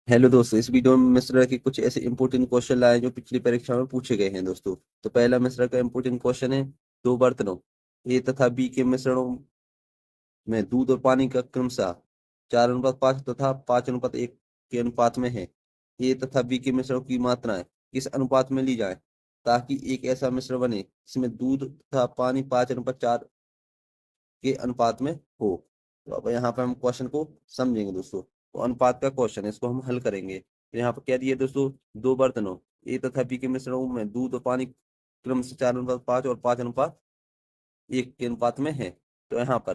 Hello दोस्तों, इस video में मिश्रा के कुछ ऐसे इंपॉर्टेंट क्वेश्चन लाए जो पिछली परीक्षा में पूछे गए हैं दोस्तों। तो पहला मिश्रा का इंपॉर्टेंट क्वेश्चन है, दो बर्तनों ए तथा बी के मिश्रणों में दूध और पानी का क्रमशः 4:5 तथा 5:1 के अनुपात में है। ए तथा बी के मिश्रणों की मात्राएं किस अनुपात में ली जाए ताकि एक ऐसा मिश्रण बने जिसमें दूध तथा पानी 5:4 के अनुपात में हो। तो अब यहाँ पर हम क्वेश्चन को समझेंगे दोस्तों। तो अनुपात का क्वेश्चन है, इसको हम हल करेंगे। तो यहाँ पर क्या दिया दोस्तों, दो बर्तनों ए तथा बी के मिश्रणों में दूध और पानी क्रम से 4:5 और 5:1 के अनुपात में है। तो यहाँ पर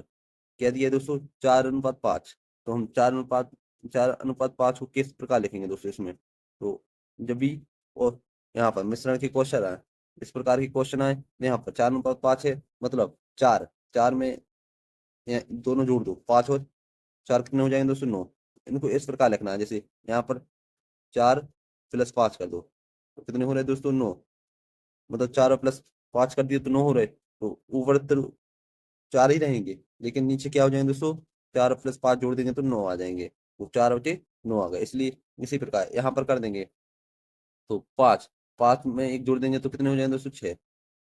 क्या दिया दोस्तों, 4:5। तो हम 4:5 को किस प्रकार लिखेंगे दोस्तों इसमें। तो जब भी और यहाँ पर मिश्रण के क्वेश्चन आए, इस प्रकार के क्वेश्चन आए, यहाँ पर 4:5 है, मतलब चार चार में दोनों जोड़ दो, 5 और 4 कितने हो जाएंगे दोस्तों, 9। इनको इस प्रकार लिखना है, जैसे यहाँ पर 4+5 कर दो तो कितने हो रहे दोस्तों, 9। मतलब 4+5 कर दिए तो 9 हो रहे। तो ऊपर तो 4 ही रहेंगे, लेकिन नीचे क्या हो जाएंगे दोस्तों, 4+5 जोड़ देंगे तो 9 आ जाएंगे। वो 4/9 आ गए, इसलिए इसी प्रकार यहाँ पर कर देंगे। तो 5 5 में एक जोड़ देंगे तो कितने हो जाएंगे दोस्तों, 6।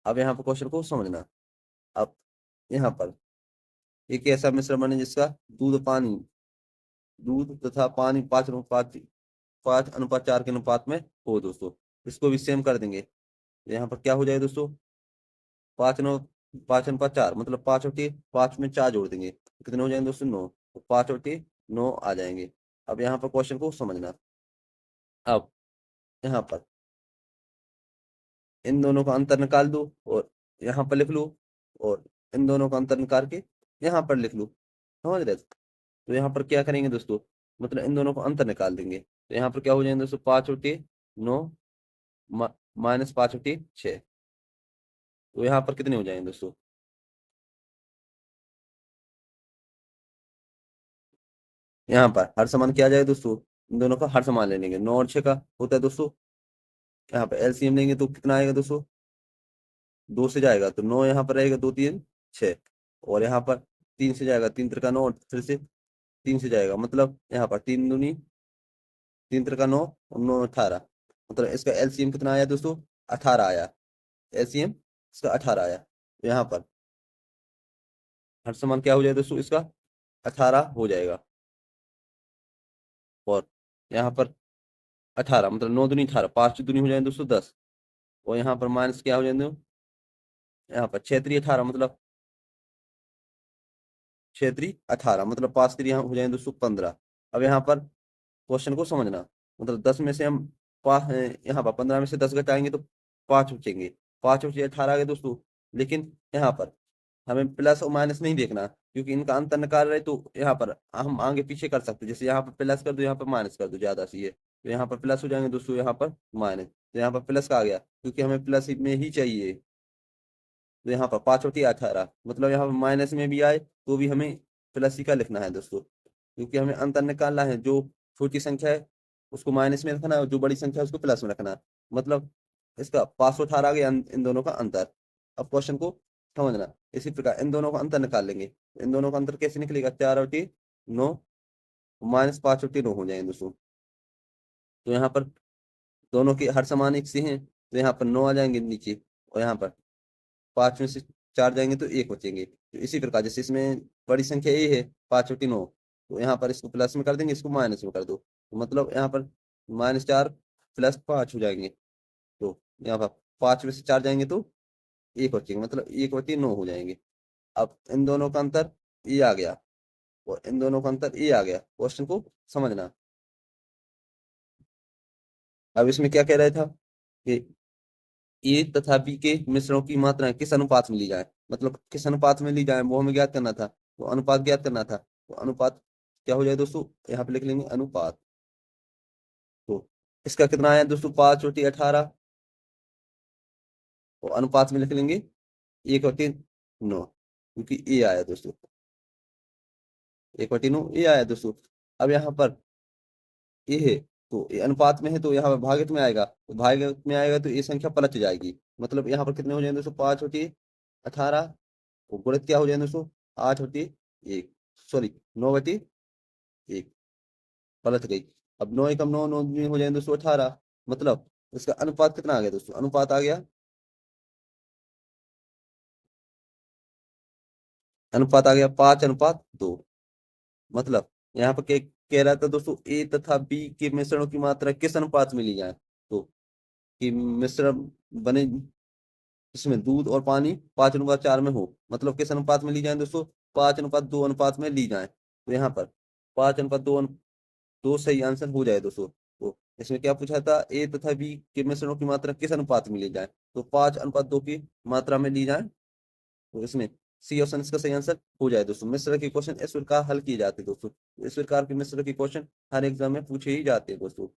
अब यहाँ पर क्वेश्चन को समझना। अब यहाँ पर एक ऐसा मिश्रण बने जिसका दूध तथा पानी 5:4 के अनुपात में हो दोस्तों। इसको भी सेम कर देंगे। यहाँ पर क्या हो जाएगा दोस्तों, 5:9 मतलब 5 में 4 जोड़ देंगे तो कितने हो जाएंगे दोस्तों, 9। तो 5/9 आ जाएंगे। अब यहाँ पर क्वेश्चन को समझना। अब यहाँ पर इन दोनों का अंतर निकाल दो और यहाँ पर लिख लो, और इन दोनों का अंतर निकाल के यहाँ पर लिख लो। समझ रहे। तो यहाँ पर क्या करेंगे दोस्तों, मतलब इन दोनों को अंतर निकाल देंगे। तो यहाँ पर क्या हो जाएंगे दोस्तों, 5/9 -5/6। तो यहाँ पर कितने हो जाएंगे दोस्तों, यहाँ पर हर समान किया जाए दोस्तों। इन दोनों का हर समान ले लेंगे, 9 और 6 का होता है दोस्तों। यहाँ पर एलसीएम लेंगे तो कितना आएगा दोस्तों, 2 से जाएगा तो 9 यहाँ पर रहेगा, 2 3 6। और यहाँ पर 3 से जाएगा, 3 त्रिका 9, और फिर से 3 से जाएगा, मतलब यहाँ पर 3 दूनी 3 त्रिका 9 और 9 18। मतलब इसका एलसीएम कितना आया दोस्तों, 18 आया। एलसीएम इसका 18 आया। तो यहाँ पर हर समान क्या हो जाएगा दोस्तों, इसका 18 हो जाएगा। और यहाँ पर 18 मतलब 9 दूनी 18, 5 दूनी हो जाएंगे दोस्तों 10। और यहाँ पर माइनस क्या हो जाएंगे, यहाँ पर 6 3 18 मतलब 6 3 18 मतलब 5 3 यहाँ हो जाएंगे दोस्तों 15। अब यहाँ पर क्वेश्चन को समझना। मतलब 10 में से हम यहाँ पर 15 में से 10 घटाएंगे तो 5 बचेंगे। 5 बचे 18 गए दोस्तों। लेकिन यहाँ पर हमें प्लस और माइनस नहीं देखना, क्योंकि इनका अंतर निकाल रहे तो यहाँ पर हम आगे पीछे कर सकते हैं। जैसे यहाँ पर प्लस कर दो, यहाँ पर माइनस कर दो, ज्यादा सी है तो यहाँ पर प्लस हो जाएंगे दोस्तों, यहाँ पर माइनस। तो यहाँ पर प्लस का आ गया, क्योंकि हमें प्लस में ही चाहिए। तो यहाँ पर 5/18 मतलब यहाँ पर माइनस में भी आए तो भी हमें प्लस ही का लिखना है दोस्तों, क्योंकि हमें अंतर निकालना है। जो छोटी संख्या है उसको माइनस में रखना है, और जो बड़ी संख्या है उसको प्लस में रखना है। मतलब इसका 518 आ गया इन दोनों का अंतर। अब क्वेश्चन को समझना। इसी प्रकार इन दोनों का अंतर निकाल लेंगे। इन दोनों का अंतर कैसे निकलेगा, 4/9 -5/9 हो जाएंगे दोस्तों। तो यहाँ पर दोनों के हर समान एक से हैं, तो यहाँ पर 9 आ जाएंगे नीचे, और यहाँ पर 5 में से 4 जाएंगे तो 1 बचेंगे। तो इसी प्रकार जैसे इसमें बड़ी संख्या ए है, 5/9, तो यहाँ पर इसको प्लस में कर देंगे, इसको माइनस में कर दो, तो मतलब यहाँ पर -4 +5 हो जाएंगे। तो यहाँ पर 5 में से 4 जाएंगे तो 1 बचेंगे, मतलब 1/9 हो जाएंगे। अब इन दोनों का अंतर ये आ गया, और इन दोनों का अंतर ये आ गया। क्वेश्चन को समझना। अब इसमें क्या कह रहा था कि ए तथा बी के मिश्रणों की मात्राएं किस अनुपात में ली जाए, मतलब किस अनुपात में ली जाए वो हमें ज्ञात करना था। तो अनुपात ज्ञात करना था। तो अनुपात क्या हो जाए दोस्तों, यहाँ पे लिख लेंगे अनुपात। तो इसका कितना आया दोस्तों, 5/18। और अनुपात में लिख लेंगे 1/9, क्योंकि ए आया दोस्तों, 1/9 ए आया दोस्तों। अब यहाँ पर ए है, तो ये अनुपात में है तो यहाँ पर भागित में आएगा, तो भागित में आएगा तो ये संख्या पलट जाएगी। मतलब यहाँ पर कितने हो जाएंगे दोस्तों, 5/18। तो गुणित क्या हो जाएंगे दोस्तों, 8/1, सॉरी 9/1, पलट गई। अब 9 एकम 9, 9 दूनी हो जाएंगे दोस्तों 18। मतलब इसका अनुपात कितना आ गया दोस्तों? अनुपात आ गया, अनुपात आ गया 5:2। मतलब यहाँ पर कह रहा था दोस्तों, ए तथा बी के मिश्रणों की मात्रा किस अनुपात में ली जाए? तो कि मिश्रण बने इसमें दूध और पानी 5:4 में हो, मतलब किस अनुपात में ली जाए दोस्तों? 5:2 अनुपात में ली जाए। तो यहाँ पर 5:2 दो सही आंसर हो जाए दोस्तों। तो इसमें क्या पूछा था? ए तथा बी के मिश्रणों की मात्रा किस अनुपात में ली जाए? तो 5:2 की मात्रा में ली जाए। तो इसमें सी ऑप्शन इसका सही आंसर हो जाए दोस्तों। मिश्र के क्वेश्चन इस प्रकार हल किए जाते हैं दोस्तों। इस प्रकार के मिश्र के क्वेश्चन हर एग्जाम में पूछे ही जाते हैं दोस्तों।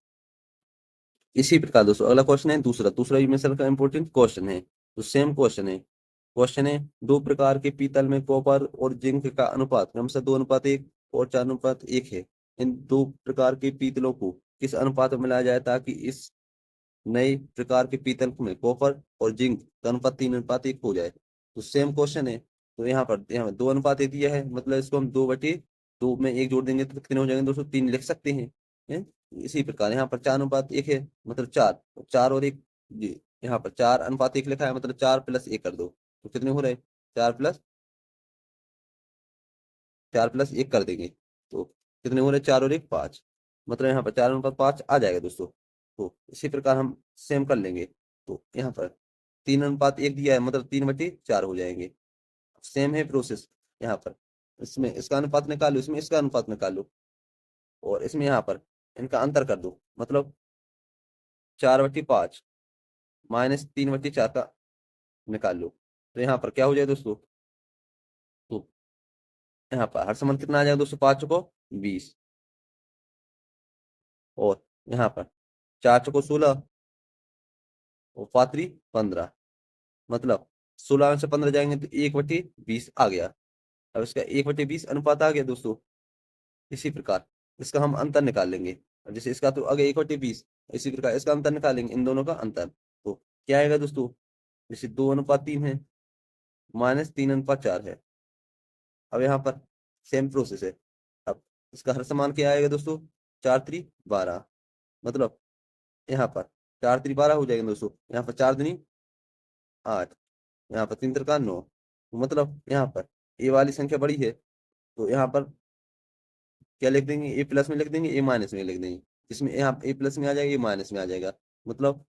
इसी प्रकार दोस्तों अगला क्वेश्चन है दूसरा, दूसरा भी मिश्र का इंपॉर्टेंट क्वेश्चन है। तो सेम क्वेश्चन है। क्वेश्चन है, दो प्रकार के पीतल में कॉपर और जिंक का अनुपात क्रमशः 2:1 और 4:1 है। इन दो प्रकार के पीतलों को किस अनुपात में मिलाया जाए ताकि इस नए प्रकार के पीतल में कॉपर और जिंक का अनुपात 3:1 हो जाए? तो सेम क्वेश्चन है। तो यहाँ 2:1 दिया है, मतलब इसको हम 2/2 में एक जोड़ देंगे तो कितने हो जाएंगे दोस्तों? 3 लिख सकते हैं। हैं? इसी प्रकार यहाँ पर 4:1 है, मतलब 4, 4 और 1 जी। यहाँ पर 4:1 लिखा है, मतलब 4+1 कर दो तो कितने हो रहे? 4+1 कर देंगे तो कितने हो रहे? 4 और 1 5, मतलब यहाँ पर 4:5 आ जाएगा दोस्तों। तो इसी प्रकार हम सेम कर लेंगे। तो यहाँ पर 3:1 दिया है, मतलब 3/4 हो जाएंगे। सेम है प्रोसेस यहाँ पर। इसमें इसका अनुपात निकालो, इसमें इसका अनुपात निकालो, और इसमें यहाँ पर इनका अंतर कर दो, मतलब 4/5 -3/4 का निकाल लो। तो यहाँ पर क्या हो जाए दोस्तों? तो यहाँ पर हर समान कितना आ जाएगा दोस्तों? 5 को 20, और यहाँ पर 4 को 16 और 5×3 = 15, मतलब 16 में से 15 जाएंगे तो 1/20 आ गया। अब इसका 1/20 अनुपात आ गया दोस्तों। इसी प्रकार इसका हम अंतर निकाल लेंगे। और जैसे इसका तो आगे 1/20, इसी प्रकार इसका अंतर निकालेंगे, इन दोनों का अंतर। तो क्या आएगा दोस्तों? जैसे 2:3 है, -3:4 है। अब यहाँ पर सेम प्रोसेस है। अब इसका हर समान क्या आएगा दोस्तों? 4×3 = 12, मतलब यहाँ पर 4×3 = 12 हो जाएगा दोस्तों। यहाँ पर 4×2 = 8, यहाँ पर 3×3 = 9। मतलब यहाँ पर ए वाली संख्या बड़ी है, तो यहाँ पर क्या लिख देंगे? ए प्लस में लिख देंगे, ए माइनस में लिख देंगे। इसमें यहाँ ए प्लस में आ जाएगा, ए माइनस में आ जाएगा, मतलब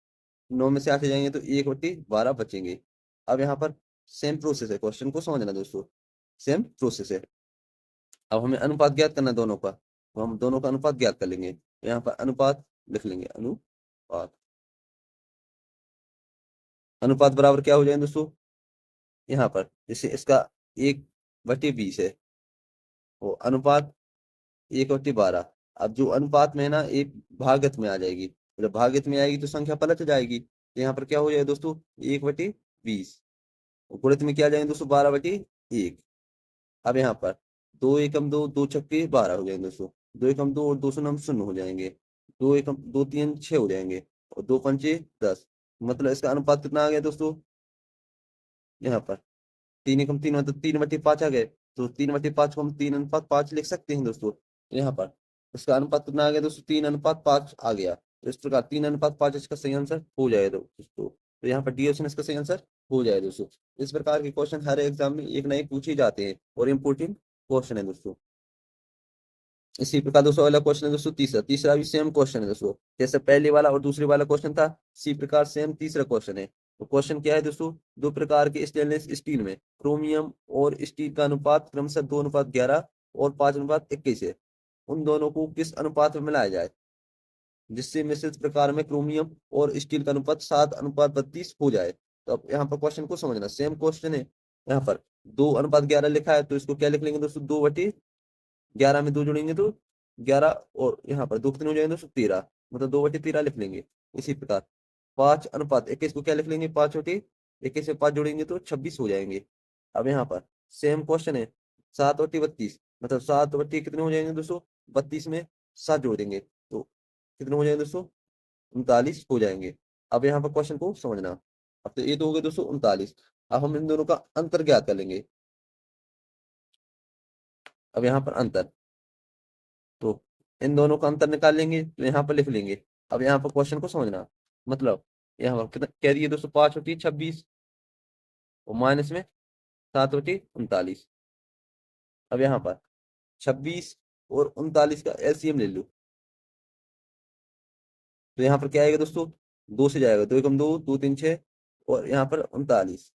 9 में से 8 जाएंगे तो 1/12 बचेंगे। अब यहाँ पर सेम प्रोसेस है, क्वेश्चन को समझना दोस्तों। सेम प्रोसेस है। अब हमें अनुपात ज्ञात करना है दोनों का, तो हम दोनों का अनुपात ज्ञात कर लेंगे। तो यहाँ पर अनुपात लिख लेंगे, अनुपात। अनुपात बराबर क्या हो जाएगा दोस्तों? यहाँ पर जैसे इसका 1/20 है, वो अनुपात 1/12। अब जो अनुपात में है ना, एक भागत में आ जाएगी। जब भागत में आएगी तो संख्या पलट जाएगी, तो यहाँ पर क्या हो जाएगा दोस्तों? 1/20। गुणित में क्या जाएंगे दोस्तों? 12/1। अब यहाँ पर 2 एकम 2, 2 छक्के 12 हो जाएंगे दोस्तों। 2 एकम 2 और 2 शून्य शून्य हो जाएंगे। 2 एकम 2 3 6 हो जाएंगे, और 2 पंचे 10। मतलब इसका अनुपात कितना आ गया दोस्तों? यहाँ पर 3 एकम 3, मतलब 3/5 आ गए। तो 3/5 को हम 3:5 लिख सकते हैं दोस्तों। तो यहाँ पर इसका अनुपात कितना आ गया दोस्तों? 3:5 आ गया। तो इस प्रकार 3:5 इसका सही आंसर हो जाएगा दोस्तों। तो यहाँ पर डी ऑप्शन इसका सही आंसर हो जाएगा दोस्तों। इस प्रकार के क्वेश्चन हर एग्जाम में एक ना एक पूछे जाते हैं, और इम्पोर्टेंट क्वेश्चन है दोस्तों। इसी प्रकार दोस्तों अगला क्वेश्चन है दोस्तों तीसरा, तीसरा भी सेम क्वेश्चन है दोस्तों। जैसे पहले वाला और दूसरे वाला क्वेश्चन था, इसी प्रकार सेम तीसरा क्वेश्चन है। तो क्वेश्चन क्या है दोस्तों? दो प्रकार के स्टेनलेस स्टील में क्रोमियम और स्टील का अनुपात क्रमशः 2:11 और 5:21 है। उन दोनों को किस अनुपात में मिलाया जाए जिससे मिश्रित प्रकार में क्रोमियम और स्टील का अनुपात 7:32 हो जाए? तो अब यहाँ पर क्वेश्चन को समझना, सेम क्वेश्चन है। यहाँ पर 2:11 लिखा है, तो इसको क्या लिख लेंगे दोस्तों? 2/11 में 2 जोड़ेंगे तो 11, और यहाँ पर 2 कितने हो जाएंगे दोस्तों? 13, मतलब 2/13 लिख लेंगे। इसी प्रकार 5:21 को क्या लिख लेंगे? 5/21 में 5 जोड़ेंगे तो 26 हो जाएंगे। अब यहाँ पर सेम क्वेश्चन है, 7/32, मतलब 7/, कितने हो जाएंगे दोस्तों? 32 में 7 जोड़ देंगे तो कितने हो जाएंगे दोस्तों? 39 हो जाएंगे। अब यहाँ पर क्वेश्चन को समझना। अब तो ये तो हो गए दोस्तों 39। अब हम इन दोनों का अंतर ज्ञात कर लेंगे। अब यहाँ पर अंतर, तो इन दोनों का अंतर निकाल लेंगे तो यहाँ पर लिख लेंगे। अब यहाँ पर क्वेश्चन को समझना, मतलब यहाँ पर कितना कह दिए दोस्तों, 5 होती 26 और माइनस में 7 होती 39। अब यहाँ पर 26 और 39 का एलसीएम ले लो, तो यहाँ पर क्या आएगा दोस्तों, 2 से जाएगा, 2 एकम 2, 2 3 6, और यहाँ पर 39,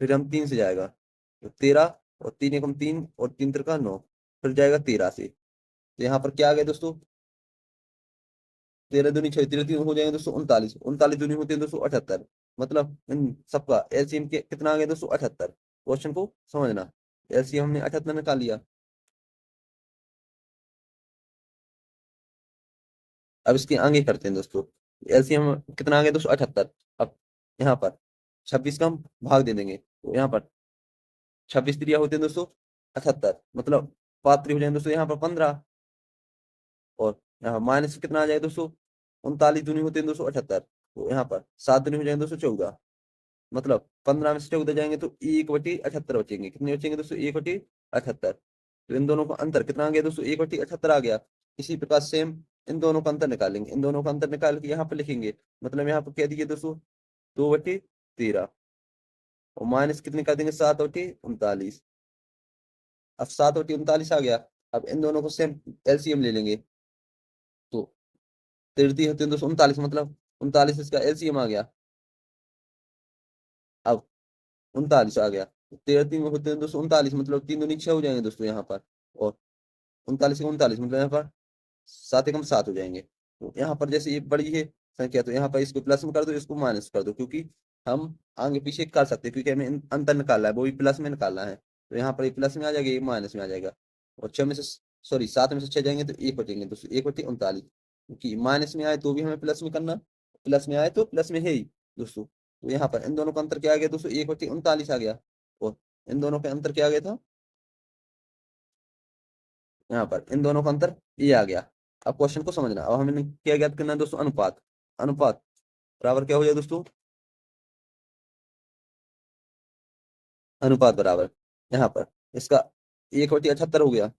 फिर हम 3 से जाएगा तो 13, और 3 एकम 3 और 3 त्रिका 9, फिर जाएगा 13 से। तो यहाँ पर क्या आ गया दोस्तों, 13 दूनी 6, 13 3 हो जाएंगे दोस्तों 39, 39 दूनी होती है दोस्तों 78। मतलब इन सबका एलसीएम के कितना आ गया दोस्तों, 78। क्वेश्चन को समझना, एलसीएम हमने 78 निकाल लिया। अब इसके आगे करते हैं दोस्तों, एलसीएम कितना आ गया दोस्तों, 78। अब यहाँ पर 26 का हम भाग दे देंगे, तो यहाँ पर 26 त्रिया होते हैं दोस्तों 78, मतलब 5 3 हो जाएंगे दोस्तों यहाँ पर 15, और यहाँ माइनस कितना आ जाएगा दोस्तों, 39 दूनी होते हैं दोस्तों 78, तो यहाँ पर 7 दूनी हो जाएंगे दोस्तों 14, मतलब 15 में से 14 जाएंगे तो 1/78 बचेंगे। कितने बचेंगे दोस्तों, 1/78। तो इन दोनों का अंतर कितना आ गया दोस्तों, 1/78 आ गया। इसी प्रकार सेम इन दोनों का अंतर निकालेंगे, इन दोनों का अंतर निकाल के यहाँ पर लिखेंगे, मतलब यहाँ पर कह दीजिए दोस्तों 2/13, और माइनस कितने कर देंगे, 7/39। अब 7/39 आ गया। अब इन दोनों को सेम एलसीएम ले लेंगे, तो 33 होते हैं दोस्तों 39, मतलब 39 इसका एलसीएम आ गया। अब 39 आ गया, 13 3 होते हैं दोस्तों 39, मतलब 3 दूनी 6 हो जाएंगे दोस्तों यहाँ पर, और 39 39, मतलब यहाँ पर 7 एकम 7 हो जाएंगे। तो यहाँ पर जैसे ये बड़ी है संख्या, तो यहाँ पर इसको प्लस में कर दो, इसको माइनस कर दो, क्योंकि हम आगे पीछे कर सकते हैं, क्योंकि हमें अंतर निकालना है, वो भी प्लस में निकालना है। तो यहाँ पर ये प्लस में आ जाएगा, ये माइनस में आ जाएगा, और 7 में से 6 जाएंगे तो 1 बचेंगे दोस्तों, 1/39, क्योंकि माइनस में आए तो भी हमें प्लस में करना, प्लस में आए तो प्लस में है ही दोस्तों। तो यहाँ पर इन दोनों का अंतर क्या आ गया दोस्तों, 1/39 आ गया, और इन दोनों का अंतर क्या आ गया था, यहाँ पर इन दोनों का अंतर ये आ गया। अब क्वेश्चन को समझना, अब हमें क्या ज्ञात करना है दोस्तों, अनुपात। अनुपात बराबर क्या हो जाए दोस्तों, अनुपात बराबर यहाँ पर इसका 1/78 हो गया,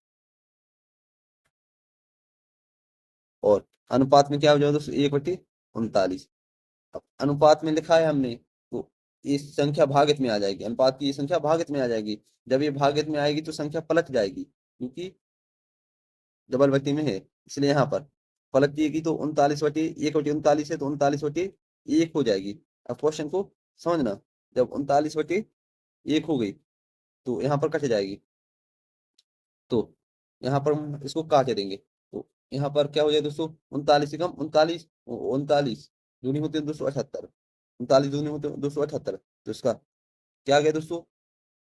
और अनुपात में क्या हो जाएगा दोस्तों, 1/39। अब अनुपात में लिखा है हमने, तो ये संख्या भागित में आ जाएगी, अनुपात की ये संख्या भागित में आ जाएगी। जब ये भागित में आएगी तो संख्या पलट जाएगी, क्योंकि डबल भक्ति में है, इसलिए यहाँ पर पलट जाएगी, तो 39/1/39 है, तो 39/1 हो जाएगी। अब क्वेश्चन को समझना, जब 39/1 हो गई तो यहाँ पर कट जाएगी, तो यहाँ पर हम इसको काट देंगे, तो यहाँ पर क्या हो जाए दोस्तों, 39 से कम 39, 39 दूनी होते हैं 278, 39 दूनी होते हैं 278, तो इसका क्या आ गया दोस्तों,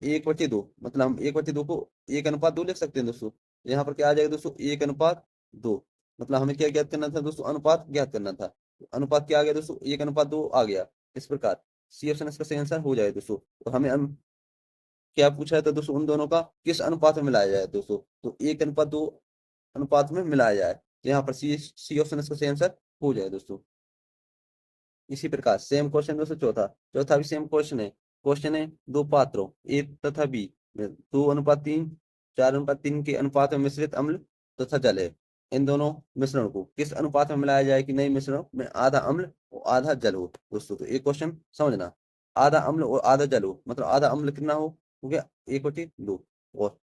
1/2, मतलब हम 1/2 को 1:2 लिख सकते हैं दोस्तों। यहाँ पर क्या आ जाएगा दोस्तों, 1:2, मतलब हमें क्या ज्ञात करना था दोस्तों, अनुपात ज्ञात करना था। तो अनुपात क्या आ गया दोस्तों, 1:2 आ गया। इस प्रकार सी ऑप्शन इसका सही आंसर हो जाए दोस्तों। तो हमें क्या पूछा है, तो दोस्तों उन दोनों का किस अनुपात में मिलाया जाए दोस्तों, तो 1:2 अनुपात में मिलाया जाए, तो यहाँ पर सी ऑप्शन इसका सही आंसर हो जाए दोस्तों। इसी प्रकार सेम क्वेश्चन दोस्तों, चौथा चौथा भी सेम क्वेश्चन है। क्वेश्चन है, दो पात्रों ए तथा बी में 2:3 4:3 के अनुपात में मिश्रित अम्ल तथा जल है। इन दोनों मिश्रण को किस अनुपात में मिलाया जाए कि नए मिश्रण में आधा अम्ल और आधा जल हो दोस्तों। तो एक क्वेश्चन समझना, आधा अम्ल और आधा जल हो, मतलब आधा अम्ल कितना हो गया, 1/2, और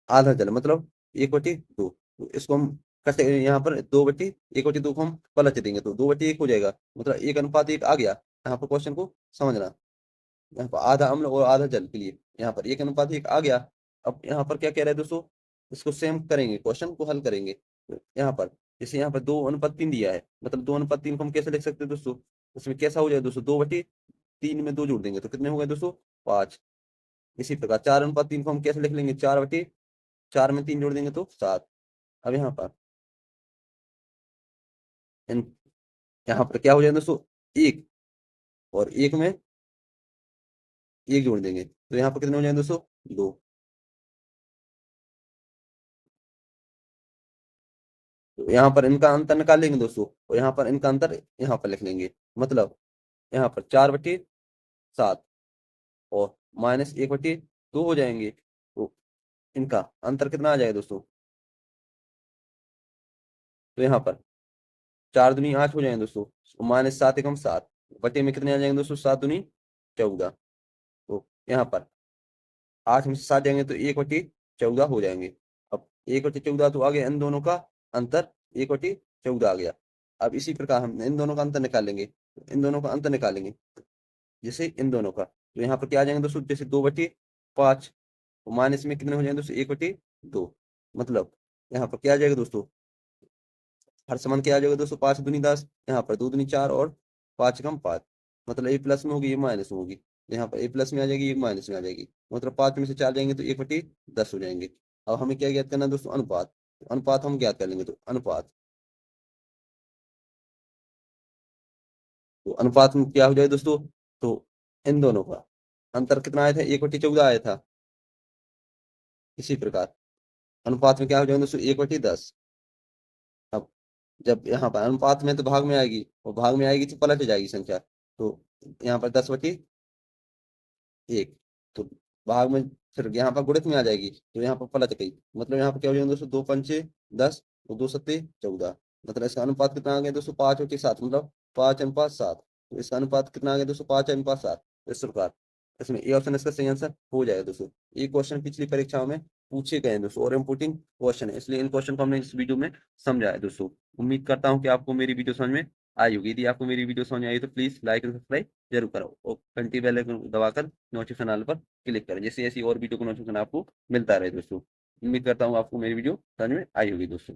आधा जल मतलब 1/2। तो इसको हम कैसे, यहाँ पर 2/1/2 को हम पलट देंगे, तो 2/1 हो जाएगा, मतलब 1:1 आ गया। यहाँ पर क्वेश्चन को समझना, यहाँ पर आधा अम्ल और आधा जल के लिए यहाँ पर 1:1 आ गया। अब यहाँ पर क्या कह रहे हैं दोस्तों, इसको सेम करेंगे, क्वेश्चन को हल करेंगे। तो यहाँ पर जैसे यहाँ पर 2:3 दिया है, मतलब 2:3 को हम कैसे लिख सकते हैं दोस्तों, उसमें कैसा हो जाए दोस्तों, 2/3 में 2 जोड़ देंगे तो कितने हो गए दोस्तों, 5। इसी प्रकार 4:3 को हम कैसे लिख लेंगे, 4 में 3 जोड़ देंगे तो 7। अब यहाँ पर इन यहाँ पर क्या हो जाएगा दोस्तों, 1, और 1 में 1 जोड़ देंगे तो यहाँ पर कितने हो जाएंगे दोस्तों, 2। तो यहाँ पर इनका अंतर निकाल लेंगे दोस्तों, और यहाँ पर इनका अंतर यहाँ पर लिख लेंगे, मतलब यहाँ पर 4/7 और -1/2 हो जाएंगे, तो इनका अंतर कितना आ जाएगा दोस्तों, तो यहाँ पर 4 दूनी 8 हो जाएंगे दोस्तों, माइनस 7 एकम 7, बटे में कितने आ जाएंगे दोस्तों, 7 दूनी 14। तो यहाँ पर 8 में से 7 जाएंगे तो 1/14 हो जाएंगे। अब 1/14 तो आ गया इन दोनों का अंतर, 1/14 आ गया। अब इसी प्रकार हम इन दोनों का अंतर निकालेंगे, इन दोनों का अंतर निकालेंगे, जैसे इन दोनों का, तो यहाँ पर क्या आ जाएंगे दोस्तों, जैसे 2/5, तो माइनस में कितने हो जाएंगे दोस्तों, 1/2। मतलब यहाँ पर क्या आ जाएगा दोस्तों, हर समान क्या आ जाएगा दोस्तों, 5 दूनी 10, यहाँ पर 2 दूनी 4 और 5 कम 5, मतलब ए प्लस में होगी ये माइनस में होगी, यहाँ पर ए प्लस में आ जाएगी ये माइनस में आ जाएगी, मतलब 5 में से 4 जाएंगे तो 1/10 हो जाएंगे। अब हमें क्या ज्ञात करना है दोस्तों, अनुपात। तो अनुपात हम ज्ञात कर लेंगे, तो अनुपात में क्या हो जाए दोस्तों, तो इन दोनों का अंतर कितना आया था, 1/14 आया था। इसी प्रकार अनुपात में क्या हो जाएगा दोस्तों, 1/10। अब जब यहाँ पर अनुपात में तो भाग में आएगी, और भाग में आएगी तो पलट जाएगी संख्या, तो यहाँ पर 10/1, तो भाग में फिर यहाँ पर गुणित में आ जाएगी, तो यहाँ पर पलट गई, मतलब यहाँ पर क्या हो जाएगा दोस्तों, 2×5 10 और 2×7 14, मतलब इसका अनुपात कितना आ गया दोस्तों, 5/7, मतलब 5:7। तो इसका अनुपात कितना आ गया दोस्तों, 5:7। इस प्रकार इसमें ए ऑप्शन इसका सही आंसर हो जाएगा दोस्तों। ये क्वेश्चन पिछली परीक्षाओं में पूछे गए हैं दोस्तों, और इम्पोर्टेंट क्वेश्चन है, इसलिए इन क्वेश्चन को हमने इस वीडियो में समझा है दोस्तों। उम्मीद करता हूँ कि आपको मेरी वीडियो समझ में आई होगी। यदि आपको मेरी वीडियो समझ में आई तो प्लीज लाइक और सब्सक्राइब जरूर करो, और घंटी बेल आइकन दबाकर नोटिफिकेशन ऑल पर क्लिक करें, जैसे ऐसी और वीडियो को नोटिफिकेशन आपको मिलता रहे दोस्तों। उम्मीद करता हूँ आपको मेरी वीडियो समझ में आई होगी दोस्तों।